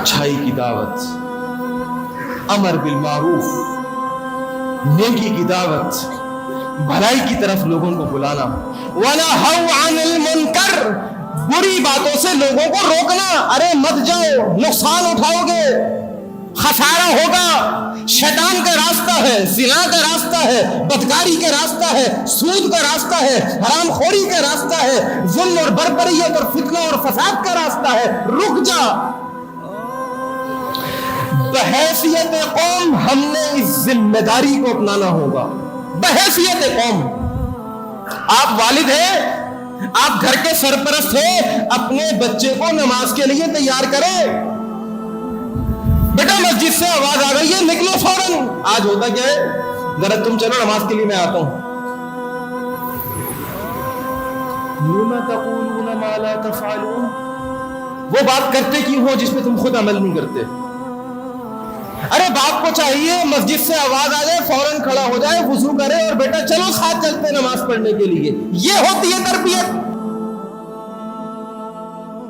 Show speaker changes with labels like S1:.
S1: اچھائی کی دعوت، امر بالمعروف، نیکی کی دعوت، بھلائی کی طرف لوگوں کو بلانا، وَنَهَوْا عَنِ الْمُنْكَرِ، بری باتوں سے لوگوں کو روکنا۔ ارے مت جاؤ، نقصان اٹھاؤ گے، خسارہ ہوگا۔ شیطان کا راستہ ہے، زنا کا راستہ ہے، بدکاری کا راستہ ہے، سود کا راستہ ہے، حرام خوری کا راستہ ہے، ظلم اور بربریت اور فتنہ اور فساد کا راستہ ہے۔ رک جا۔ بحیثیت قوم ہم نے اس ذمہ داری کو اپنانا ہوگا۔ بحیثیت قوم، آپ والد ہیں، آپ گھر کے سرپرست ہیں، اپنے بچے کو نماز کے لیے تیار کریں۔ بیٹا مسجد سے آواز آ گئی ہے، نکلو فوراً۔ آج ہوتا کیا ہے، ذرا تم چلو نماز کے لیے میں آتا ہوں۔ لِمَ تَقُولُونَ مَا لَا تَفْعَلُونَ، وہ بات کرتے کیوں ہو جس پہ تم خود عمل نہیں کرتے؟ ارے باپ کو چاہیے مسجد سے آواز آ جائے فوراً کھڑا ہو جائے، وضو کرے اور بیٹا چلو ساتھ چلتے نماز پڑھنے کے لیے۔ یہ ہوتی ہے تربیت۔